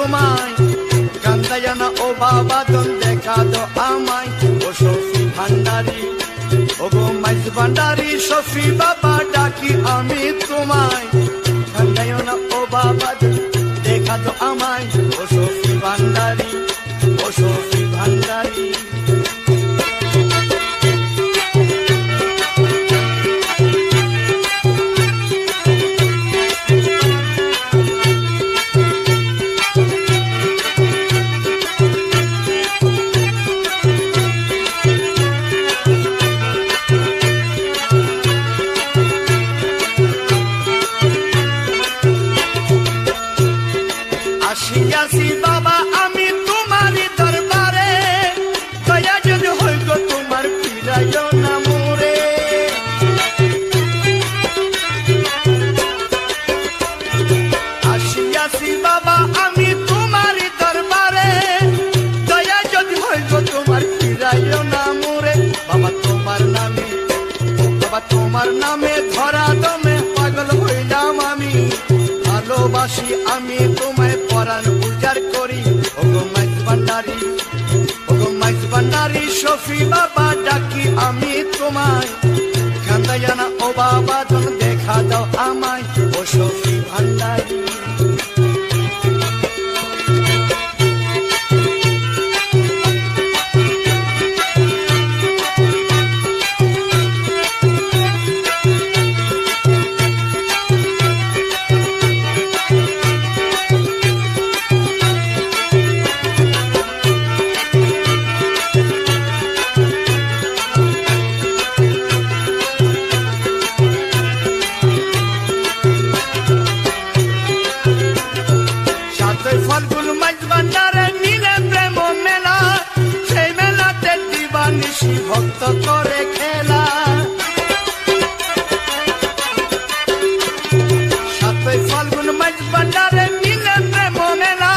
তোমায় কান্দাইয়া না ও বাবা দন দেখা দো আমায় ও শফি ভান্ডারি ও গো মাইজ ভান্ডারি শফি বাবা ডাকি আমি তোমায় কান্দাইয়া না ও বাবা দন দেখা দো আমায় ও শফি ভান্ডারি ও শফি ভান্ডারি আসিয়াছি বাবা আমি তোমারই দরবারে দয়া যদি হই গো তোমার ফিরাইও না মোরে আসিয়াছি বাবা আমি তোমারই দরবারে দয়া যদি হই গো তোমার ফিরাইও না মোরে বাবা তোমার নামে ধরা দমে পাগল হইলাম আমি ভালোবাসি আমি তোমায় পরাণ উজার করি ও গো মাইজ ভান্ডারি শফি বাবা ডাকি আমি তোমায় কান্দাইয়া না ও বাবা দন দেখা দাও আমায় ও শফি ভান্ডারি ফাল্গুন মাইজ ভান্ডারে মিলে প্রেম মেলা সেই মেলাতে দিবানিশি ভক্ত করে খেলা সাতই ফাল্গুন মাইজ ভান্ডারে মিলে প্রেম মেলা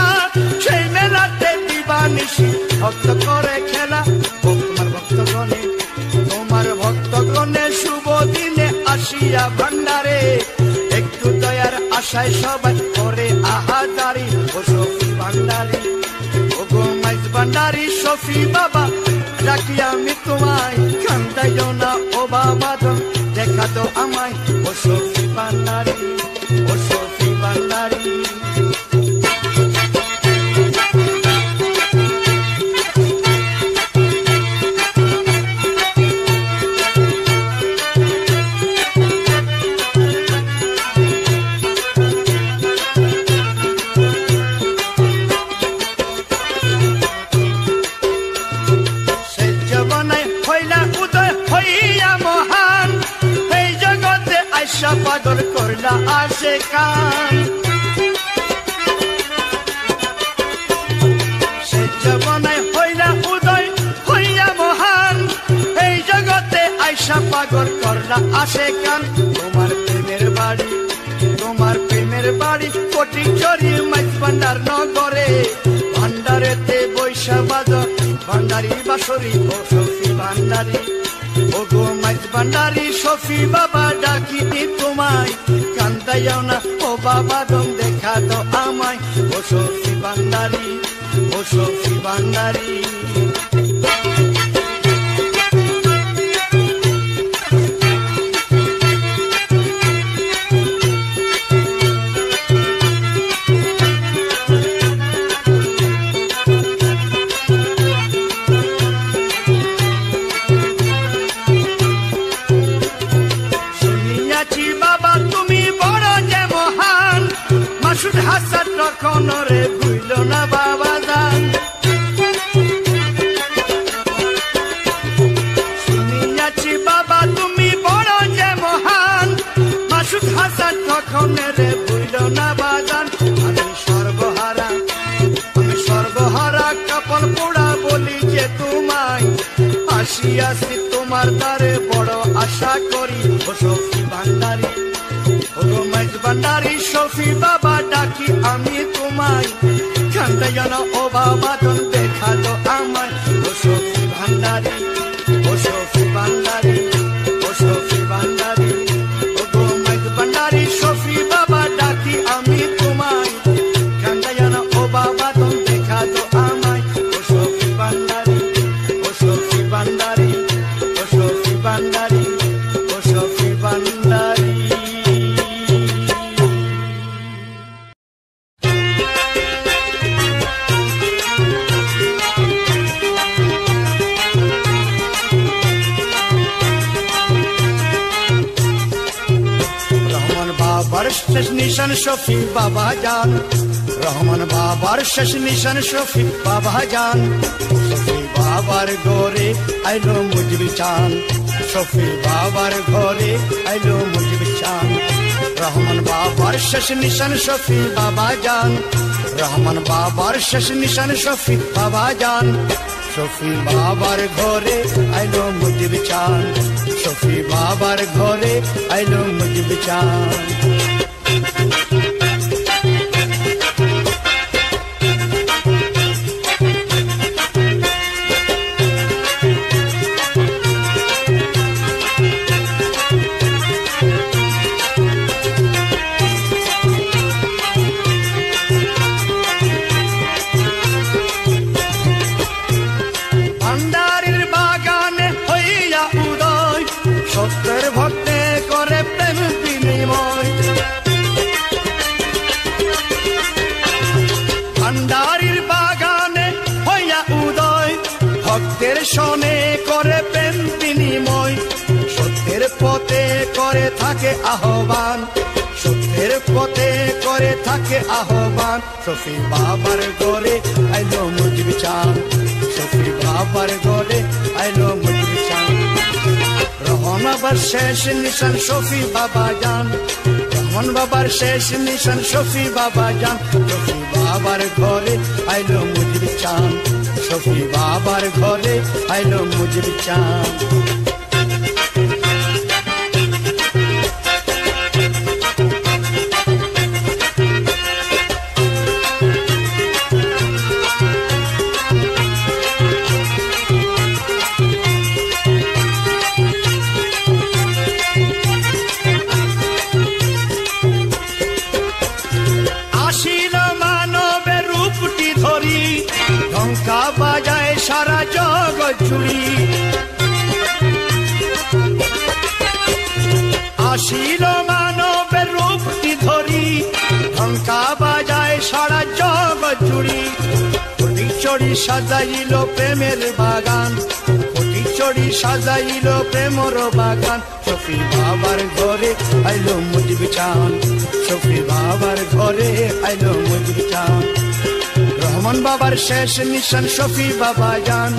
সেই মেলাতে দিবানিশি ভক্ত করে খেলা তোমার ভক্তগণে শুভ দিনে আসিয়া ভান্ডারে একটু দয়ার আশায় সবাই করে আহাজারি ও শফি ভান্ডারি ও গো মাইজ ভান্ডারি শফি বাবা ডাকি আমি তোমায় কান্দাইও না ও বাবা দন দেখা তো আমায় ও শফি ভান্ডারি ও শফি ভান্ডারি পাগল করলা আসে কান সে জীবনে হইলা উদয় হইয়া মহান এই জগতে আইসা পাগল করলা আসে কান তোমার প্রেমের বাড়ি কোটি চরি মাইজ ভান্ডার নগরে ভান্ডারেতে বৈশা বাজার ভান্ডারি বাসরি ও শফি ভান্ডারি ও গো মাইজ ভান্ডারি শফি বাবা ডাকি তোমায় কান্দাইও না ও বাবা দম দেখা তো আমায় ও শফি ভান্ডারি ও শফি ভান্ডারি হাসান তখন রে ভুইল না বাবা জান শুনিয়াছি বাবা তুমি বড় যে মহান মাসুদ হাসান তখন রে ভুইল না বাজান আমি সর্বহারা কাপড় পোড়া বলি যে তোমায় আসিয়াছি তোমার দ্বারে বড় আশা করি ও শফি ভান্ডারি ও গো মাইজ ভান্ডারি শফি বাবা ডাকি আমি তোমায় কান্দাইয়া না ও বাবা দন দেখা তো আমায় ও শফি ভান্ডারি ও শফি ভান্ডারি ও শফি ভান্ডারি ও গো মাইজ ভান্ডারি শফি বাবা ডাকি আমি তোমায় কান্দাইয়া না ও বাবা শেষ নিশান শফি বাবা জান, রহমান বাবার শেষ নিশান শফি বাবা জান। শফি বাবার ঘরে আইলো মুজিব চান, শফি বাবার ঘরে আইলো মুজিব চান। রহমান বাবার শেষ নিশান শফি বাবা জান, রহমান বাবার শেষ নিশান শফি বাবা জান। শফি বাবার ঘরে আইলো মুজিব চান, শফি বাবার ঘরে আইলো মুজিব চান। সত্যের ভক্তে করে প্রেম বিনিময়, ভান্ডারির বাগানে হইয়া উদয়, ভক্তের সনে করে প্রেম বিনিময়। সত্যের পথে করে থাকে আহ্বান, সত্যের পথে করে থাকে আহ্বান। শফি বাবার ঘরে আইলো মুজিব চান, শফি বাবার ঘরে আইলো মুজিব চান। রহমান বাবার শেষ নিশান শফি বাবা জান, রহমান বাবার শেষ নিশান শফি বাবা জান। শফি বাবার ঘরে আইলো মুজিব চান, শফি বাবার ঘরে আইলো মুজিব চান। ঢঙ্কা বাজায় সারা জগৎ জুড়ি, আসিল মানবের রূপটি ধরি। ঢঙ্কা বাজায় সারা জগৎ জুড়ি, কোটি চড়ি সাজাইল প্রেমের বাগান, কোটি চড়ি সাজাইল প্রেমর বাগান। শফি বাবার ঘরে আইলো মুজিব চান, শফি বাবার ঘরে আইলো মুজিব চান। রহমান বাবার শেষ নিশান শফি বাবা জান,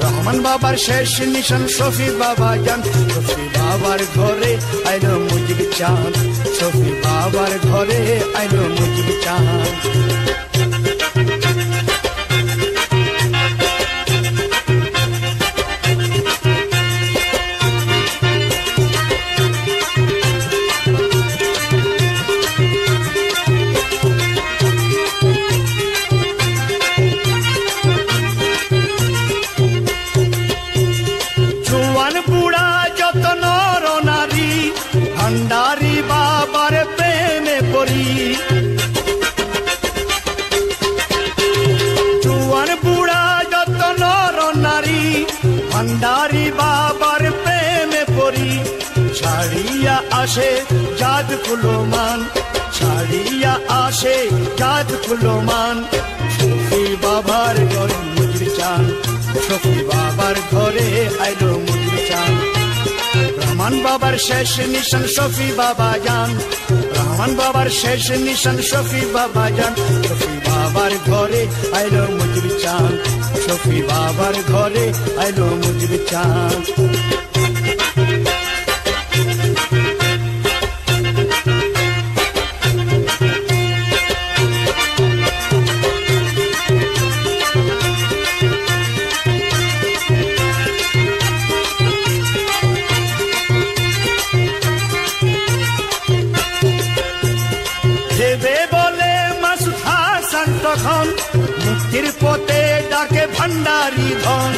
রহমান বাবার শেষ নিশান শফি বাবা জান। শফি বাবার ঘরে আইলো মুজিব চান, শফি বাবার ঘরে আইলো মুজিব চান। ভান্ডারি বাবার প্রেমে পড়ি, জুয়ান বুড়া যত নর নারী, ভান্ডারি বাবার প্রেমে পড়ি। ছাড়িয়া আসে জাত কুলমান, ছাড়িয়া আসে জাত কুলমান। শফি বাবার ঘরে মুজিব চান, শফি বাবার ঘরে আইলো মুজিব চান। রহমান বাবার শেষ নিশান শফি বাবা জান, রহমান বাবার শেষ নিশান শফি বাবা জান। শফি বাবার ঘরে আইলো মুজিব চান, শফি বাবার ঘরে আইলো মুজিব চান। তখন মুক্তির পথে ডাকে ভান্ডারি ধন,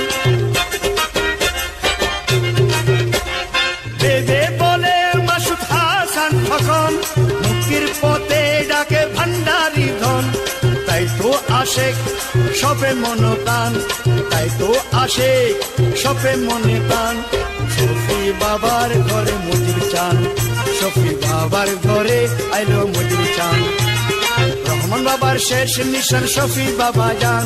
বেদে বলে মাসুদ হাসান তখন মুক্তির পথে ডাকে ভান্ডারি ধন। তাই তো আসে সবে মনে প্রাণ, তাই তো আসে সবে মনে প্রাণ। শফি বাবার ঘরে মুজিব চান, শফি বাবার ঘরে আইলো মুজিব চান। রহমান বাবার শেষ নিশান শফি বাবা জান,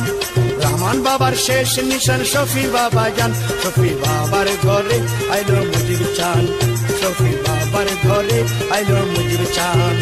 রহমান বাবার শেষ নিশান শফি বাবা জান। শফি বাবার ঘরে আইলো মুজিব চান, শফি বাবার ঘরে আইলো মুজিব চাঁদ।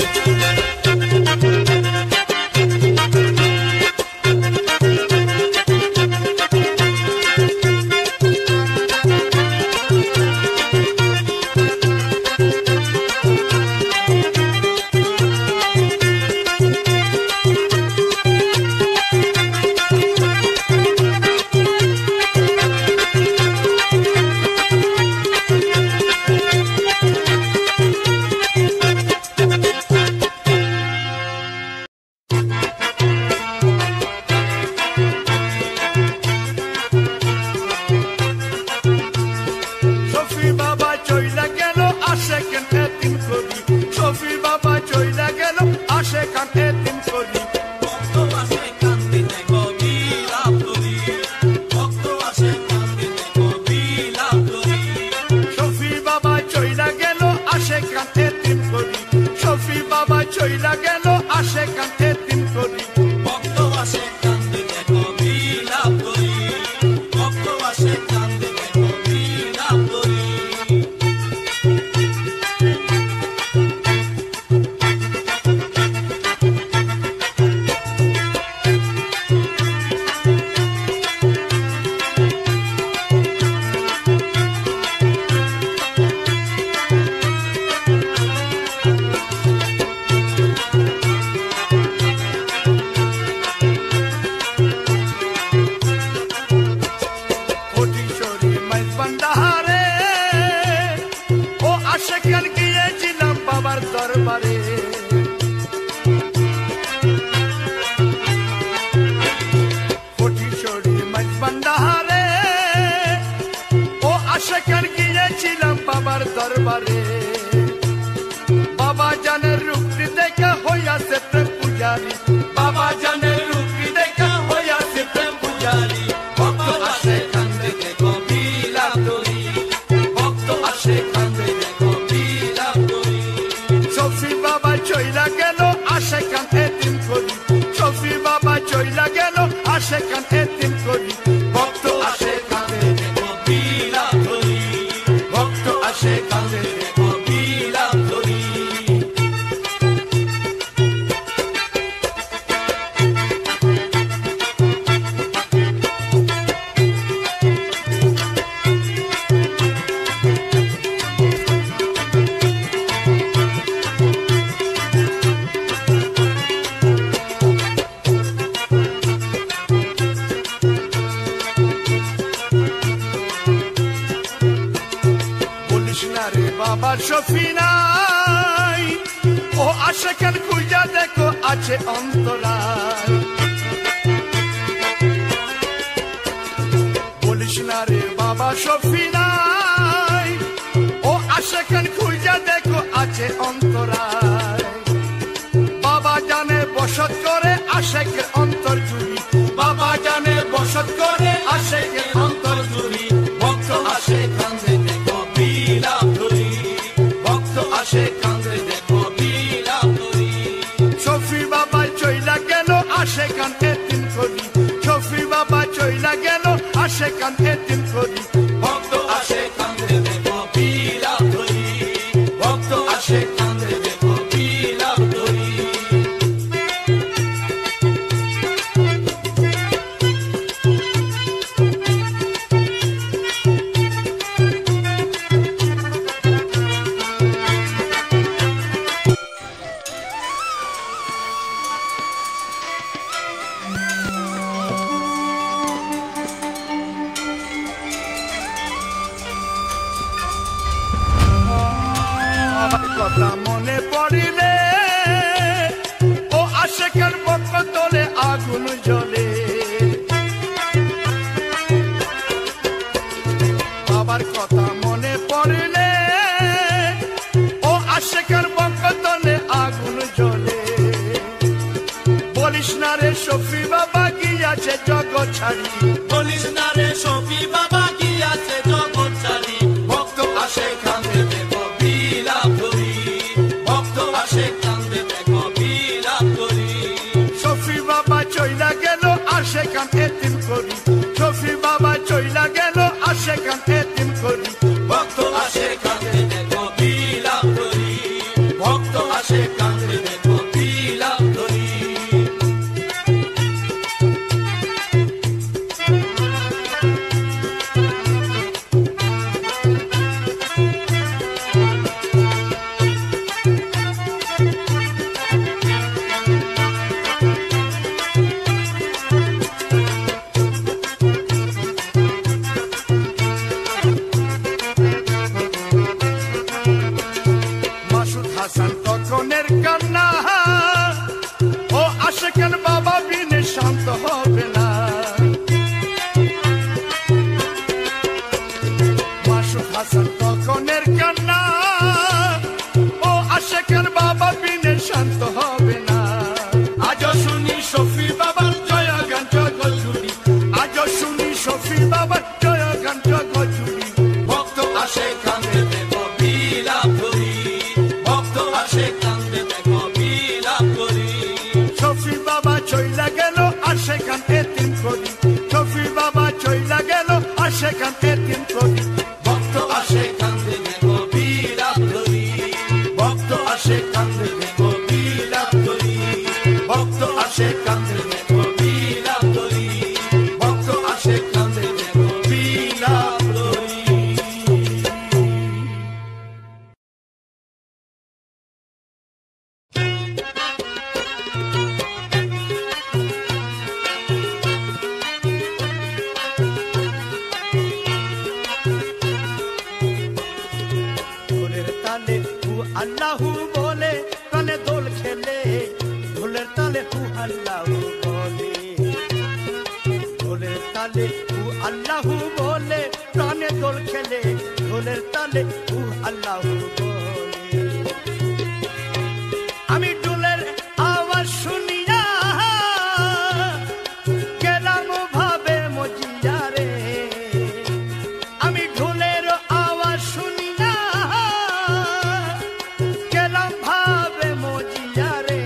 বাবার শফি নাই ও আশেকের খুঁজা দেখো আছে অন্তরায়। বলিস না রে বাবা শফি নাই ও আশেকের খুঁজা দেখো আছে অন্তরায়। বাবা জানে বসত করে আশেকের অন্তর জুড়ি, বাবা জানে বসত করে আশেকের অন্তর জুড়ি। ভক্ত আসে কান্দে দেখো বিলাপ ধরি, ভক্ত আসে কান্দে দেখো বিলাপ ধরি। শফি বাবা চইলা গেল আসে কান্দে দিন করি, শফি বাবা চইলা গেল আসে কান্দে দিন করি। ভক্ত আসে কান্দে দেখো বিলাপ ধরি, ভক্ত আসে কান্দে দেখো বিলাপ ধরি। কথা মনে পড়িলে ও আশেকের বক্ষ তলে আগুন জ্বলে। বাবার কথা মনে পড়িলে ও আশেকের বক্ষ তলে আগুন জ্বলে। বলিস না রে শফি বাবা গিয়াছে জগৎ ছাড়ি, বলিস না রে শফি বাবা গিয়াছে জগৎ ছাড়ি। ভক্ত আসে কান্দে দেখো বিলাপ ধরি, ভক্ত আসে কান্দে দেখো বিলাপ ধরি। শফি বাবা চইলা গেল আসে কান্দে দিন করি, শফি বাবা চইলা গেল আসে কান্দে দিন করি। ভক্ত আসে কান্দে দেখো বিলাপ আল্লাহু বলে প্রাণে দোল খেলে ঢোলের তালে তু আল্লাহু বলে ঢোলের তালে তু আল্লাহু বলে প্রাণে দোল খেলে ঢোলের তালে তু আল্লাহু বলে আমি ঢোলের আওয়াজ শুনিয়া গেলাম ভাবে মজিয়া রে আমি ঢোলের আওয়াজ শুনিয়া গেলাম ভাবে মজিয়া রে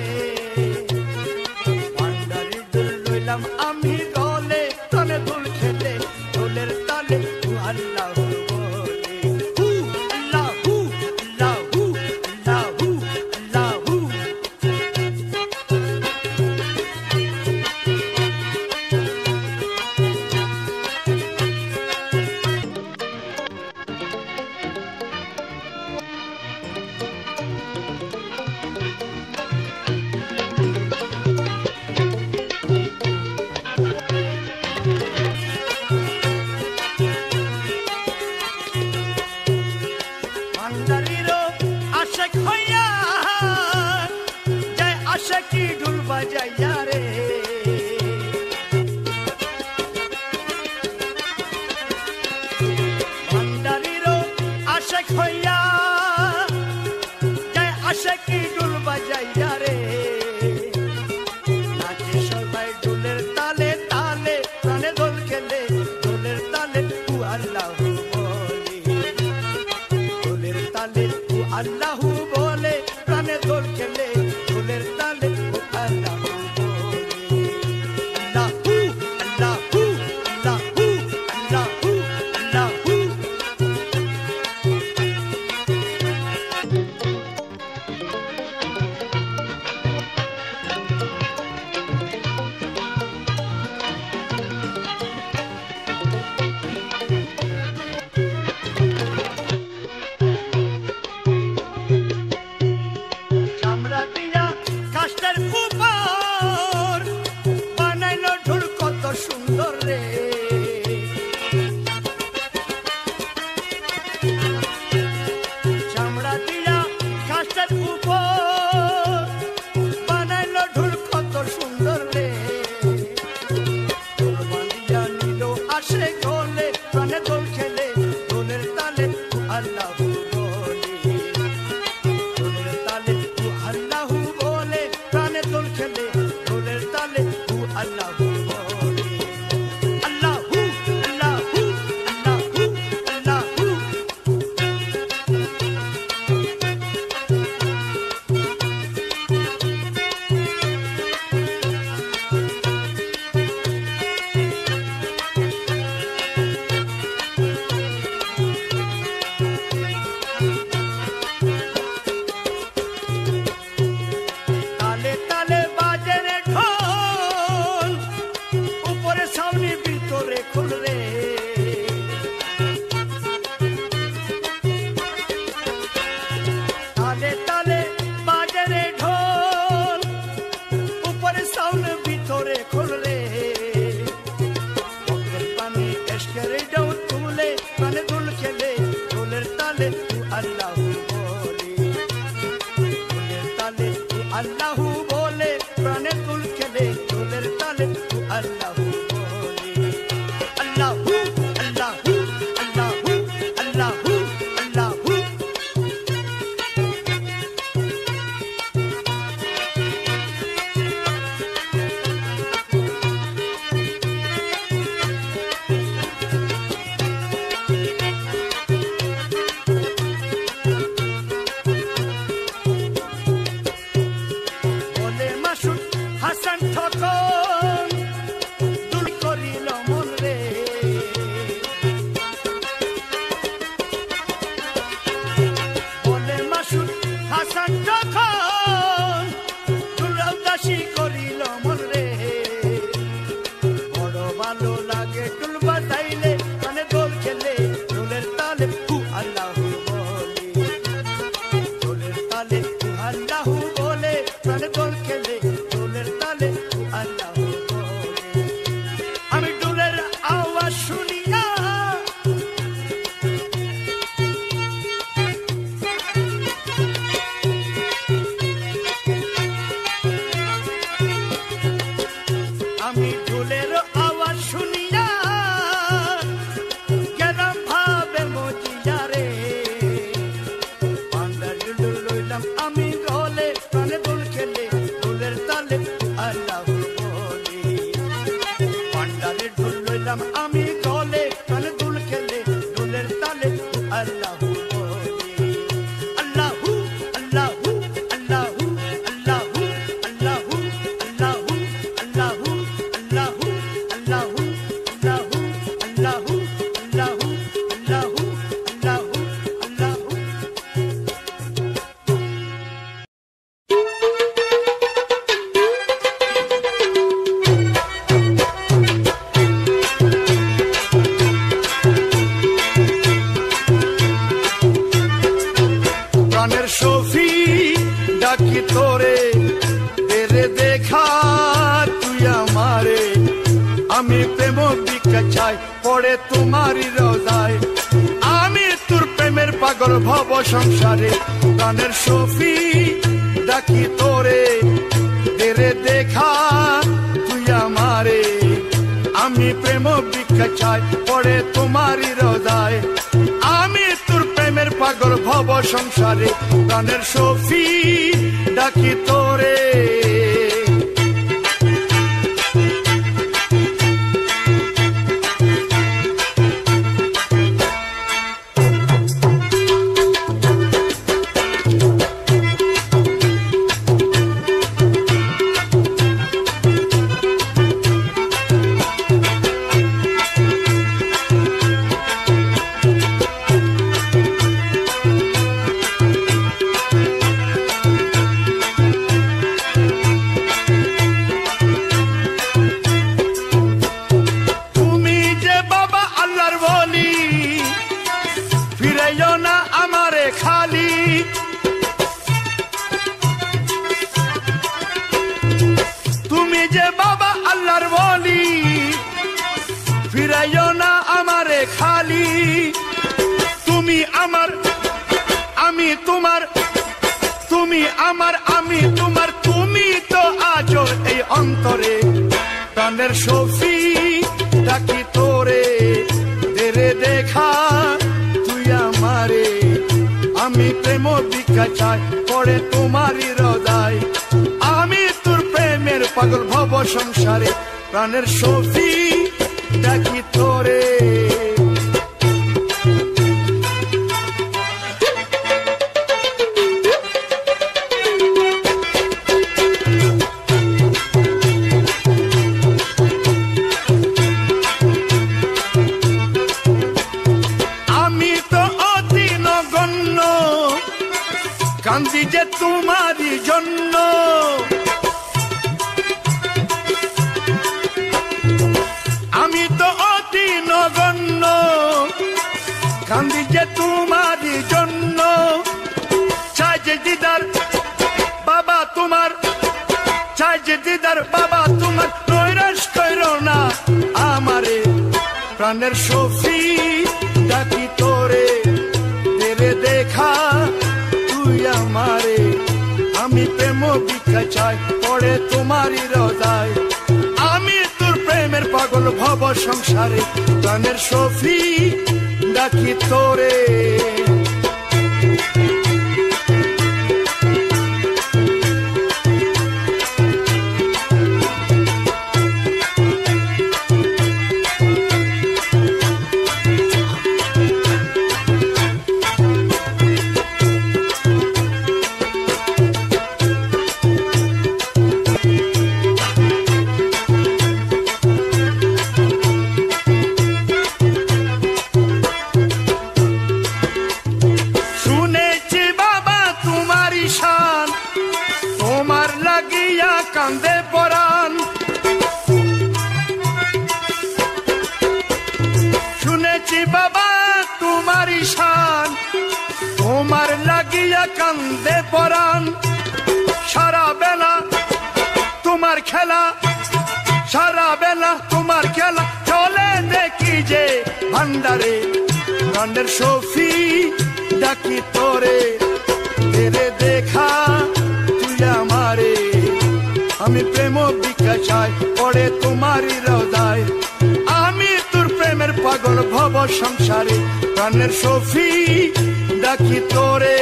ভান্ডারি দোল লইলাম আমি গলে তনে দোল খেলে ঢোলের তালে তু আল্লাহু বলে হু আল্লাহু আল্লাহু আল্লাহু আল্লাহু ভান্ডারিরও আশেক হইয়া যায় আশেকি ঢোল বাজাইয়া রে ভান্ডারিরও আশেক হইয়া যায় আশেকি ঢোল বাজাইয়া রে নাচে সবাই ঢোলের তালে তালে প্রাণে দোল খেলে ঢোলের তালে তু আল্লাহু বলে ঢোলের তালে তু আল্লাহু বলে প্রাণে দোল খেলে ঢোলের তালে তু আল্লাহু বলে আল্লাহু আল্লাহু আল্লাহু আল্লাহু আল্লাহু চামড়া দিয়া কাষ্ঠের উপর বানাইলো ঢোল কত সুন্দর রে চামড়া দিয়া কাষ্ঠের উপর বানাইলো ঢোল কত সুন্দর রে ঢোল বাঁধিয়া নিল আসে গলে প্রাণে দোল খেলে ঢোলের তালে তু আল্লাহু বলে ঢোলের তালে তু আল্লাহু বলে প্রাণে দোল খেলে ঢোলের তালে তু আল্লাহু বলে আল্লাহু আল্লাহু আল্লাহু আল্লাহু তালে তালে বাজে রে ঢোল উপরে সামনে ভিতরে খোল রে তালে তালে বাজে রে ঢোল উপরে সামনে ভিতরে খোল রে পকের পানি এসকের ডাউ তুলে প্রাণে দোল খেলে ঢোলের তালে তু আল্লাহু বলে ঢোলের তালে তু আল্লাহু বলে প্রাণে দোল খেলে ঢোলের তালে তু আল্লাহু বলে আল্লাহু হইলাম আমি দলে তালে দুল খেলে দুলের তালে আল্লাহু বলে আল্লাহু আল্লাহু আল্লাহু আল্লাহু আল্লাহু আল্লাহু আল্লাহু আল্লাহু আল্লাহু আল্লাহু আল্লাহু আল্লাহু আল্লাহু আল্লাহু আল্লাহু প্রাণের শফি ডাকি তোরে তেরে দেখা তুই আমারে আমি প্রেম ভিক্ষা চাই পড়ে তোমারই রোজায় আমি তোর প্রেমের পাগল ভব সংসারে প্রাণের শফি ডাকি তোরে তেরে দেখা তুই আমারে আমি প্রেম ভিক্ষা চাই পড়ে তোমারই রোজায় আমি তোর প্রেমের পাগল ভব সংসারে প্রাণের শফি ডাকি তোরে তুমি যে বাবা আল্লাহর ওলি ফিরাইও না আমারে খালি তুমি আমার আমি তোমার তুমি আমার আমি তোমার তুমি তো আজো এই অন্তরে প্রাণের শফি ডাকি তোরে তেরে দেখা তুই আমারে আমি প্রেম ভিক্ষা চাই পড়ে তোমারই হৃদয় আমি তোর প্রেমের পাগল ভব সংসারে প্রাণের শফি ডাকি তোরে আমি তো অতি নগণ্য কান্দি যে তোমারই জন্য আমি তো অতি নগণ্য কান্দি যে তোমারই জন্য চাই যে দিদার বাবা তোমার চাই যে দিদার বাবা তোমার নৈরাশ কইরো না আমারে প্রাণের শফি ডাকি তোরে তেরে দেখা তুই আমারে আমি প্রেম ভিক্ষা চাই পড়ে তোমারই হৃদয় আমি তোর প্রেমের পাগল ভব সংসারে প্রাণের শফি ডাকি তোরে কান্দে পরাণ শুনেছি বাবা তোমারই শান তোমার লাগিয়া কান্দে পরাণ সারা বেলা তোমার খেলা সারা বেলা তোমার খেলা চলে দেখি যে ভান্ডারে প্রাণের শফি ডাকি তোরে তেরে দেখা তুই আমারে আমি প্রেম ভিক্ষা চাই পড়ে তোমারই হৃদয় আমি তোর প্রেমের পাগল ভব সংসারে প্রাণের শফি ডাকি তোরে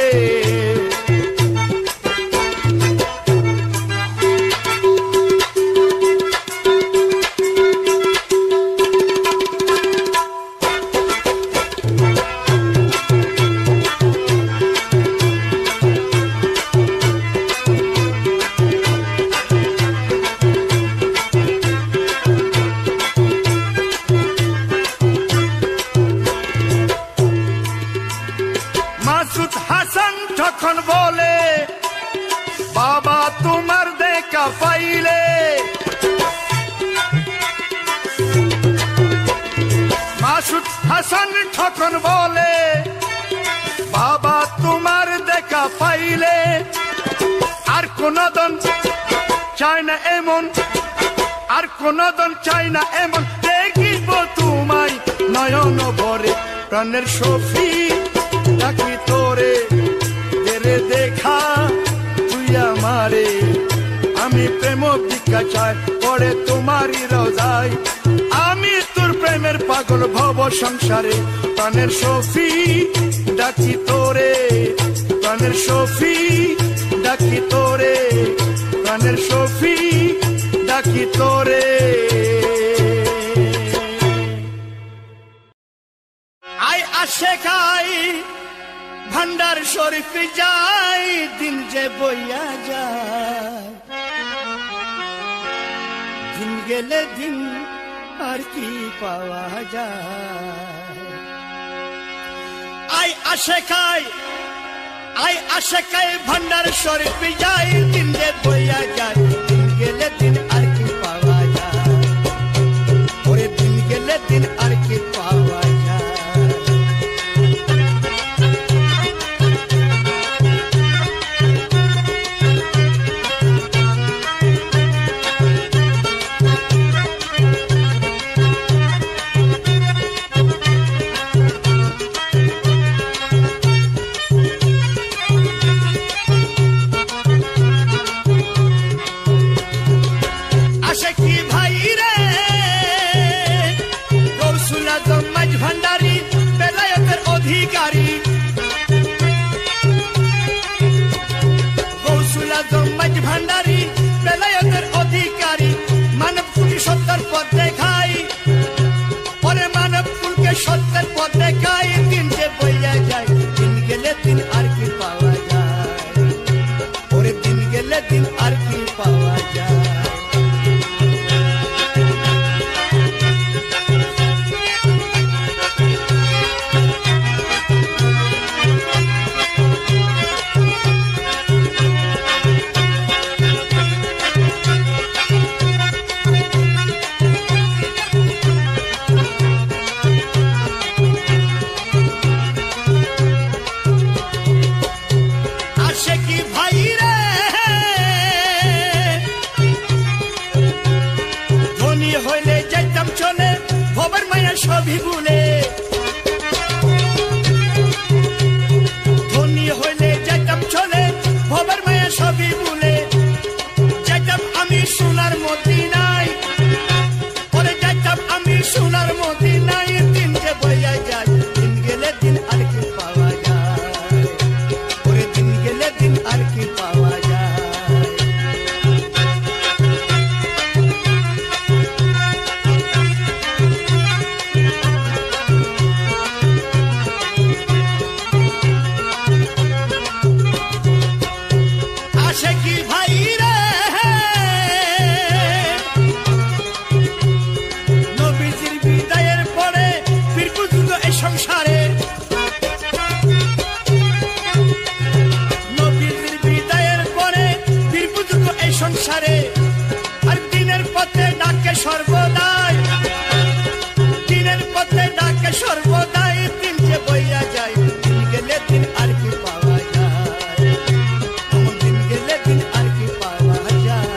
হাসান ঠকন বলে বাবা তোমার দেখা পাইলে আর কোন দন চাই না এমন, আর কোন দন চাই না এমন, দেখিব তোমায় নয়ন ভরে। প্রাণের সফি ডাকি তোরে দেরে দেখা তুই আমারে, আমি প্রেম ভিক্ষা চাই পড়ে তোমারই রোজায়, আমি তোর প্রেমের পাগল ভব সংসারে। প্রাণের সফি ডাকি তোরে, প্রাণের সফি ডাকি তোরে, প্রাণের সফি ডাকি তোরে। আই আসে খাই ভান্ডার শরীফ যাই, দিন যে বইয়া যায়, দিন গেলে দিন আর কি পাওয়া যায়। আই আসে খাই, আই আসে খাই ভান্ডার শরীফ যাই, দিন যে বইয়া যায়, দিন গেলে দিন আর কি পাওয়া যায়, ওরে দিন গেলে দিন আর কি পাওয়া যায়। ভান্ডারি বেলায়েতের অধিকারী, গৌসুল আজম মাঝ ভান্ডারি বেলায়েতের অধিকারী, মানব ফুল সত্যের পথ দেখাই, পরে মানব ফুলকে সত্যের পথ দেখাই, দিন যে বইয়া যায়, দিন গেলে দিন আর কি পাওয়া যায়, পরে দিন গেলে দিন আর কি পাওয়া যায়। সবই ভুলে ধনী হইলে যাইতাম চলে, ভবের মায়া সবই ভুলে, যাইতাম আমি সোনার মদিনায়, পরে যাইতাম আমি সোনার মদিনায়, দিন যে বইয়া যায়, দিন গেলে দিন আর কি পাওয়া যায়, পরে দিন গেলে দিন আর কি পাওয়া যায়। সংসারে আর দিনের পথে ডাকে সর্বদাই, দিনের পথে ডাকে সর্বদাই, দিন যে বইয়া যায়, দিন গেলে দিন আর কি পাওয়া যায়, দিন গেলে দিন আর কি পাওয়া যায়।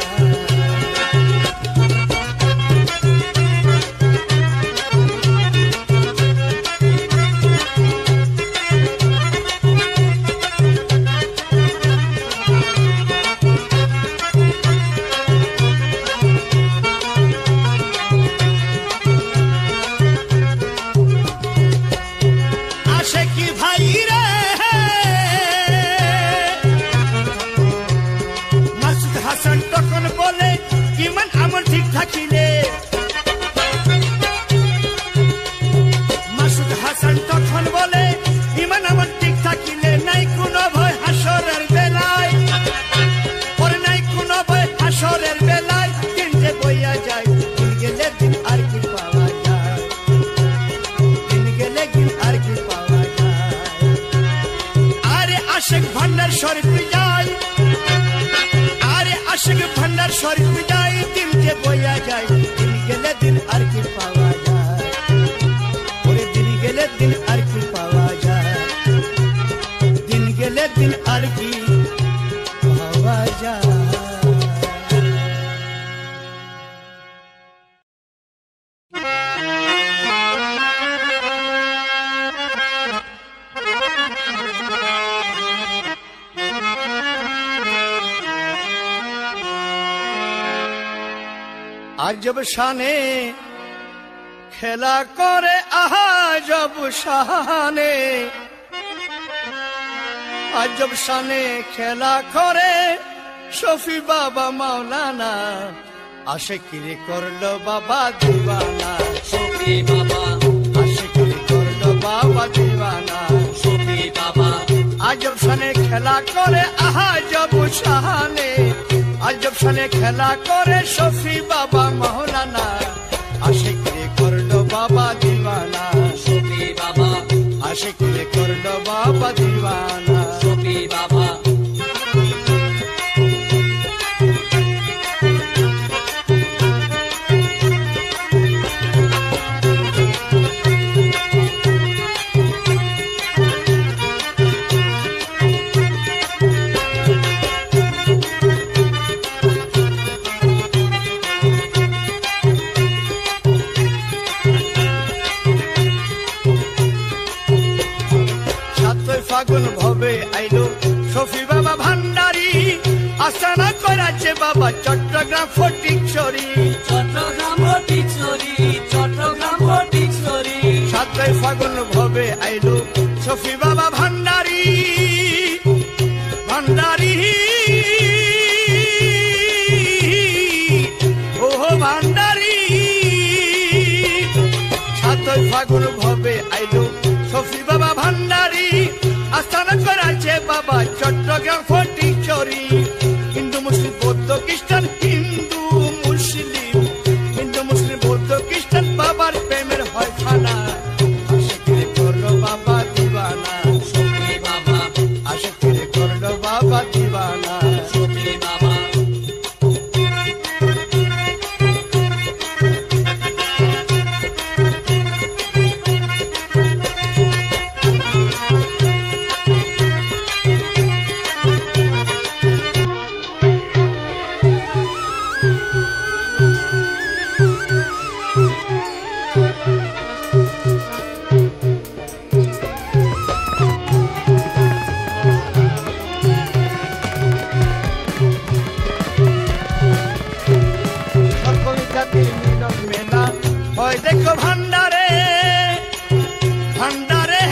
শরীফ যাই, দিন যে বইয়া যায়, দিন গেলে দিন আর কি পাওয়া যায়, ওরে দিন গেলে আজব শানে খেলা করে আজব শানে, আজব শানে খেলা করে শফি বাবা মাওলানা, আশিকিরি করলো বাবা দিওয়ানা। শফি বাবা আশিকিরি করলো বাবা দিওয়ানা, শফি বাবা আজব শানে খেলা করে আজব শানে, আজব শানে খেলা করে শফি বাবা মাওলানা, আশিকিরি করলো বাবা দিওয়ানা। শফি বাবা আশিকিরি করলো বাবা দিওয়ানা। শফি বাবা ফাগুন ভবে আইলো শফি বাবা ভান্ডারি, আসানা করাছে বাবা চট্টগ্রাম ফটিকছড়ি। চট্টগ্রাম ফটিকছড়ি, চট্টগ্রাম ফটিকছড়ি। 7 ফাগুন ভবে আইলো শফি বাবা ভান্ডারি, ভান্ডারি ও ভান্ডারি। 7 ফাগুন ভবে আইলো শফি বাবা ভান্ডারি, আস্থানা করাছে বাবা চট্টগ্রাম ফটিকছড়ি। হিন্দু মুসলিম বৌদ্ধ খ্রিস্টান, হিন্দু মুসলিম, হিন্দু মুসলিম বৌদ্ধ খ্রিস্টান বাবার প্রেমের হয় খানা, আশিকিরি করলো বাবা দিওয়ানা। শফি বাবা আশিকিরি করলো বাবা দিওয়ানা। শফি বাবা সকল জাতির মিলন মেলা হয় দেখো ভান্ডারে, ভান্ডারে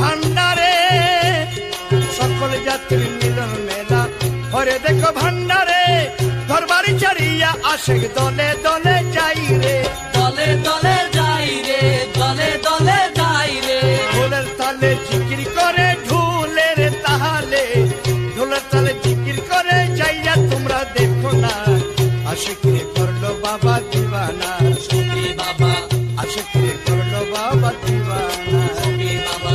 ভান্ডারে। সকল জাতির মিলন মেলা হয় দেখো ভান্ডারে, ঘরবাড়ি ছাড়িয়া আশেক দলে দলে যাই রে, দলে দলে যাই রে, দলে দলে যাই রে। ঢোলের তালে জিকির করে ঢোলের তালে, ঢোলের তালে জিকির করে যাইয়া তোমরা দেখো না, আশিকিরি করলো বাবা দিওয়ানা। শফি বাবা আশিকিরি করলো বাবা দিওয়ানা। শফি বাবা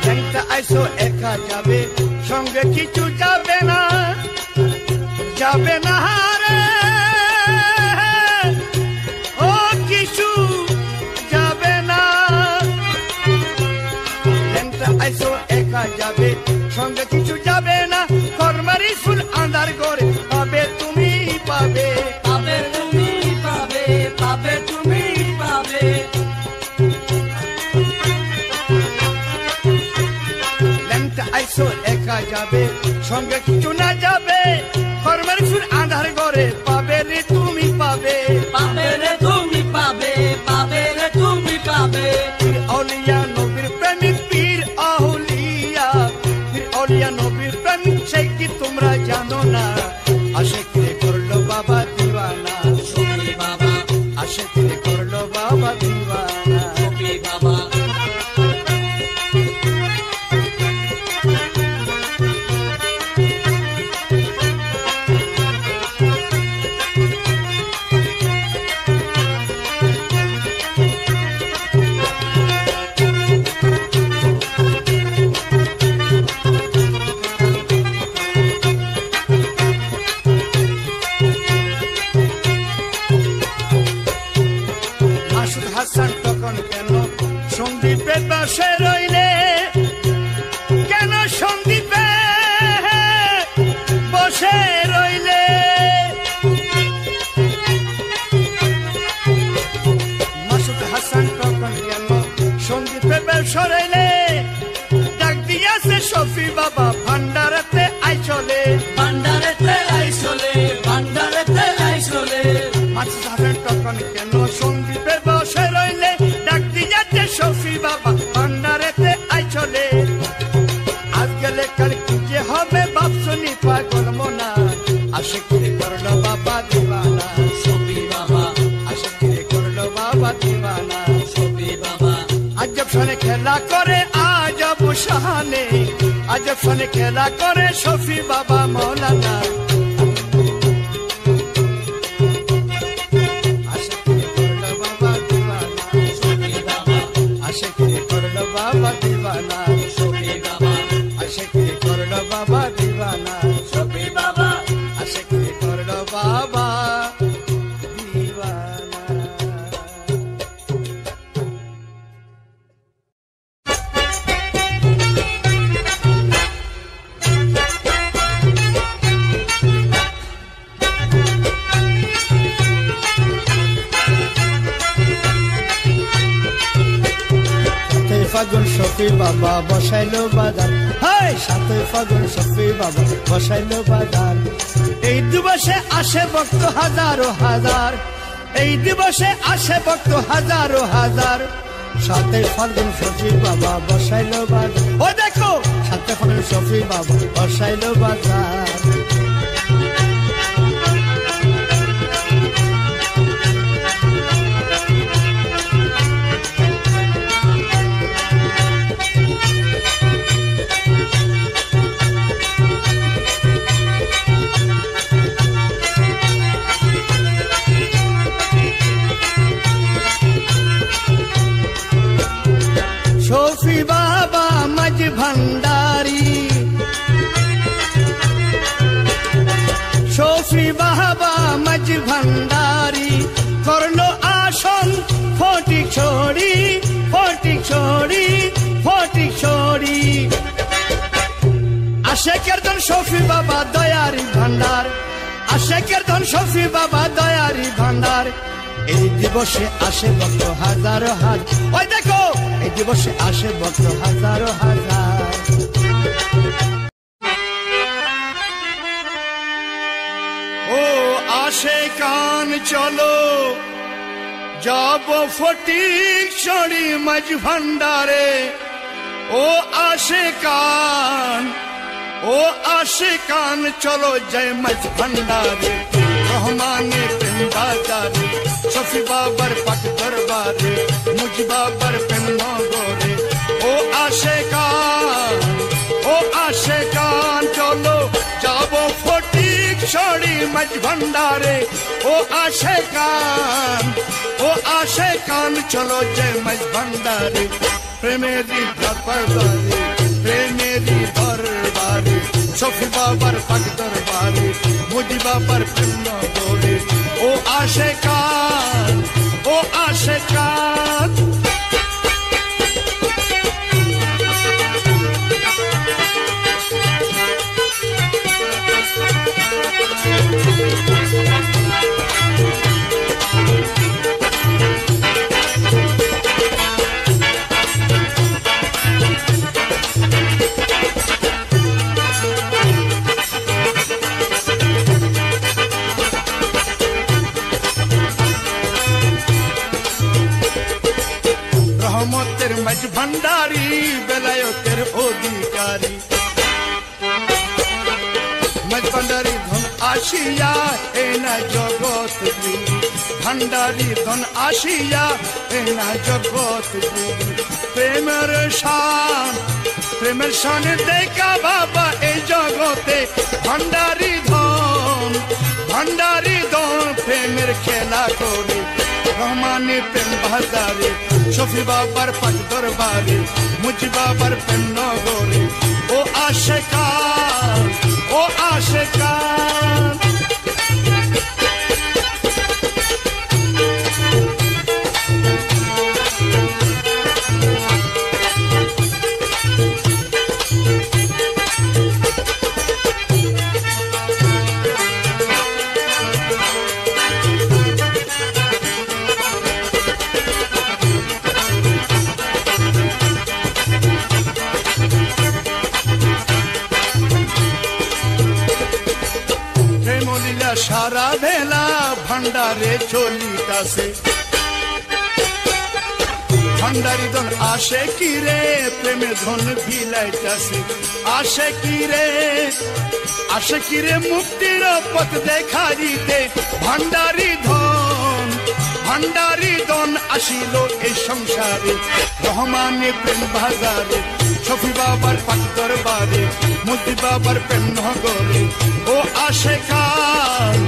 ল্যাংটা আইসো একা যাবে, সঙ্গে কিছু যাবে না, যাবে না রে ও কিছু যাবে না। ল্যাংটা আইসো একা যাবে, সঙ্গে কিছু যাবে না, কর্মারি ফুল আন্ধার করে পাবে তুমি পাবে, পাবে তুমি পাবে, পাবে তুমি পাবে। ল্যাংটা আইসো একা যাবে, সঙ্গে কিছু না যাবে, কর্মের ফুল আন্ধার ঘরে পাবে রে তুমি পাবে, পাবে রে তুমি পাবে, পাবে রে তুমি পাবে। পীর আউলিয়া নবীর প্রেমিক, পীর আউলিয়া, পীর আউলিয়া নবীর প্রেমিক, সেই কি তোমরা জানো না, আশিকিরি করলো বাবা দিওয়ানা। শফি বাবা আশিকিরি করলো বাবা দিওয়ানা। শফি বাবা সরাইলে ডাক দিয়াছে শফি বাবা ভান্ডারেতে আই চলে ভান্ডারেতে আই চলে ভান্ডারেতে আই চলে মাছ ধরেন তখন কেন সন্দীপে বসে রইলে ডাক দিয়াছে শফি বাবা ভান্ডারেতে আই চলে আজ গেলে কাল কি যে হবে বাপ শুনি পাগল মনা আশে কিরে করলো বাবা দিওয়ানা শফি বাবা আশে কিরে করলো বাবা দিওয়ানা শফি বাবা আজব সনে খেলা করে আজব শাহানে আজব সনে খেলা করে শফি বাবা মৌলানা আশে কিরে করলো বাবা দিওয়ানা শফি বাবা আশে কিরে করলো বাবা দিওয়ানা শফি বাবা আশে কিরে করলো বাবা দিওয়ানা শফি বাবা আশে কিরে করলো বাবা দিওয়ানা ফাগুন শফি বাবা বসাইলো বাজার হাই 7 ফাগুন শফি বাবা বসাইলো বাজার এই দিবসে আসে ভক্ত হাজারো হাজার এই দিবসে আসে ভক্ত হাজারো হাজার 7 ফাগুন শফি বাবা বসাইলো বাজার ও দেখো 7 ফাগুন শফি বাবা বসাইলো বাজার শফি বাবা মাঝ ভান্ডারি শফি বাবা মাঝ ভান্ডারি করলো আসন ফটিক ছড়ি ফটিক ছড়ি ফটিক ছড়ি আশেকের ধন শফি বাবা দয়ারি ভান্ডার আশেকের ধন শফি বাবা দয়ারি ভান্ডার এই দিবসে আসে ভক্ত হাজারো হাজার ওই দেখো এই দিবসে আসে ভক্ত হাজারো হাজার ও আসে কান চলো যাব ফটিক ছড়ি মাঝ ভান্ডারে ও আসে কান চলো জয় মাঝ ভান্ডারে রহমানে প্রেম বাজারে শফি বাবার পাক দরবারে মুজি বাবার প্রেম নগরে ও আসে কান চলো যাব ফটিক ছড়ি মাঝ ভান্ডারে ও আসে কান চলো জয় মাঝ ভান্ডারে প্রেমেরি দরবারে শফি বাবার পাক দরবারে মুজি বাবার প্রেম নগরে ও আসে কান রহমতের মাঝ ভান্ডারি বেলায়তের অধিকারী মাঝ ভান্ডারি ধন আসিয়া এনা জগৎ ভান্ডারি ধন আসিয়া এনা জগৎ প্রেমের শান দেখা বাবা এই জগতে ভান্ডারি ধন প্রেমের খেলা করে রহমানে প্রেম বাজারে শফি বাবার পাক দরবারে মুজি বাবার প্রেম নগরে ও আসে কান ভান্ডারে চলিতাছে ভান্ডারি ধন আসে কি রে প্রেমে ধন বিলাইতাছে আসে কি রে মুক্তির পথ দেখা দিতে ভান্ডারি ধন আসিল এই সংসারে রহমানে প্রেম বাজারে শফি বাবার পাক দরবারে মুক্তি বাবার প্রেম নগরে ও আশেকান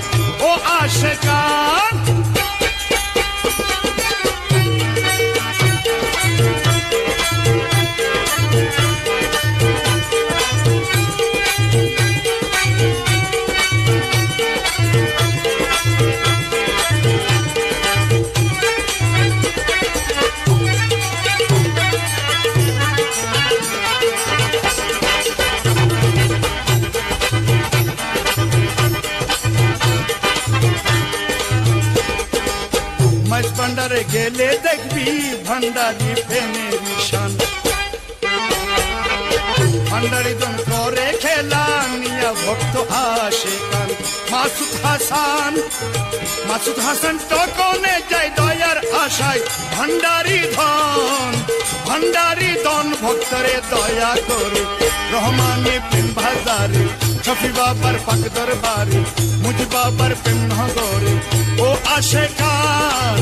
ভান্ডারে গেলে দেখবি ভান্ডারি প্রেমের নিশান ভান্ডারি দন করে খেলা নিয়া ভক্ত আশেকান মাসুদ হাসান টকনে যায় দয়ার আশায় ভান্ডারি ধন ভক্তরে দয়া করে রহমানে প্রেম বাজারে শফি বাবার পাক দরবারে মুজি বাবার প্রেম নগরে ও আশেকান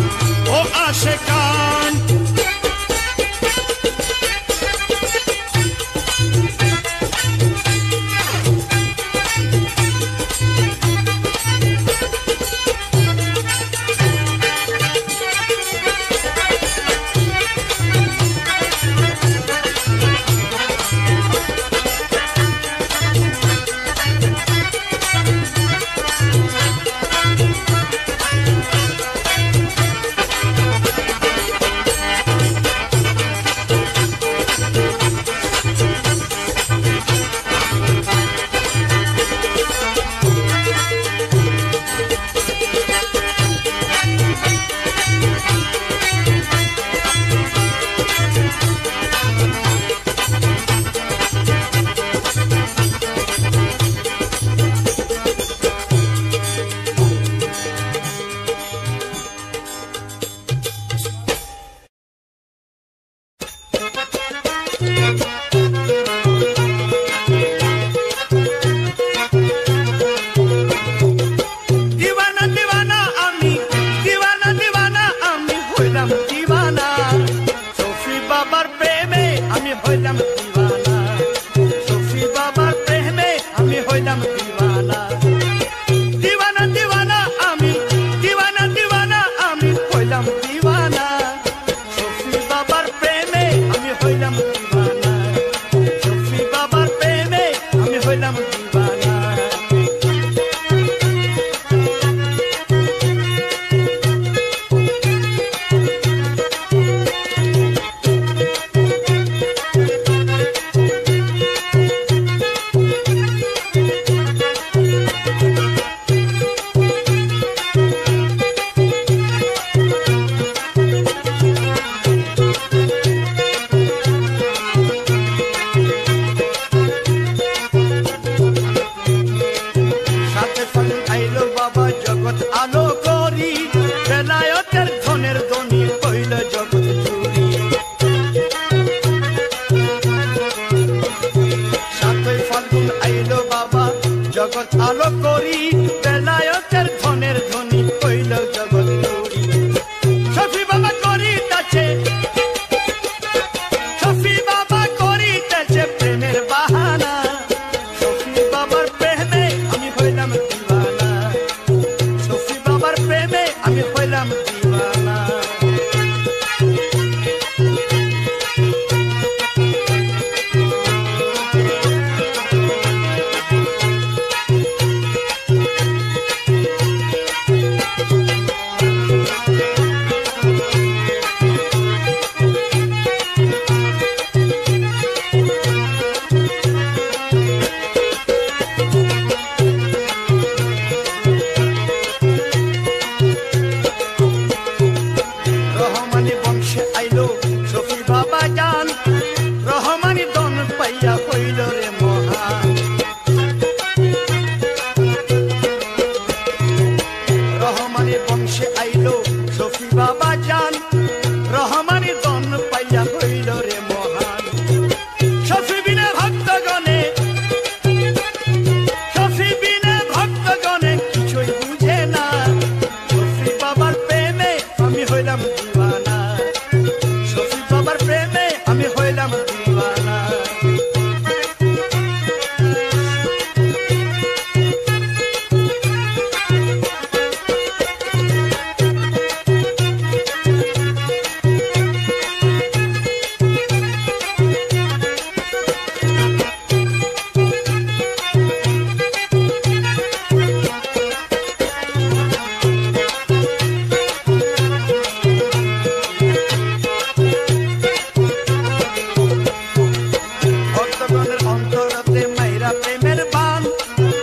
মাইরা প্রেমের বান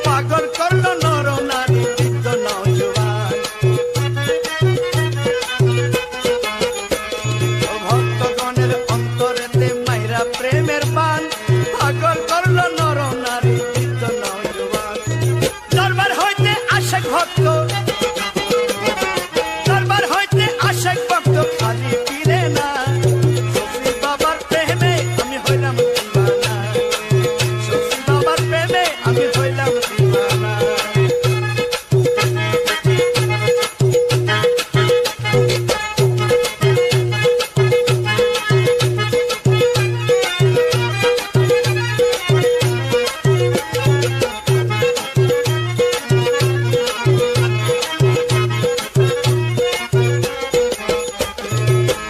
পাগল করলো নর নারী বৃদ্ধ নওজোয়ান ভক্তগণের অন্তরেতে মাইরা প্রেমের বান পাগল করলো নর নারী বৃদ্ধ নওজোয়ান দরবার হইতে আসে ভক্ত দরবার হইতে আসে ভক্ত খালি ফিরে না সফি বাবার প্রেমে আমি হইলাম দিওয়ানা সফি বাবার প্রেমে আমি হইলাম দিওয়ানা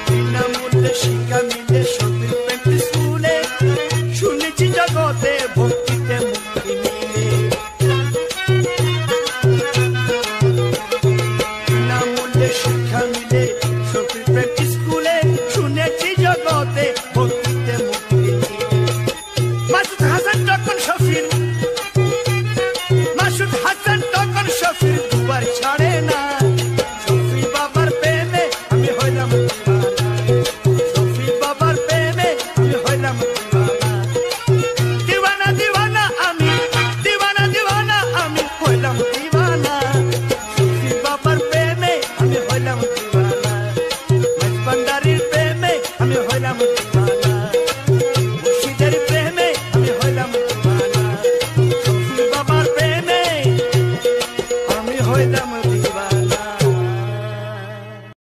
বিনামূল্যে শিক্ষা মিলে সফির প্রেম স্কুলে শুনেছি জগতে ভক্তিতে মুক্তি মিলে বিনামূল্যে শিক্ষা মিলে সফির প্রেম স্কুলে শুনেছি জগতে ভক্তিতে মুক্তি মিলে মাসুদ হাসান তখন সফির মাসুদ হাসান তখন সফির দুবার ছাড়ে না সফি বাবার প্রেমে আমি হইলাম দিওয়ানা সফি বাবার প্রেমে আমি হইলাম দিওয়ানা দিওয়ানা দিওয়ানা আমি দিওয়ানা দিওয়ানা আমি হইলাম দিওয়ানা সফি বাবার প্রেমে আমি হইলাম দিওয়ানা মাইজ ভান্ডারীর প্রেমে আমি হইলাম দিওয়ানা মুর্শিদের প্রেমে আমি হইলাম দিওয়ানা সফি বাবার প্রেমে আমি হইলাম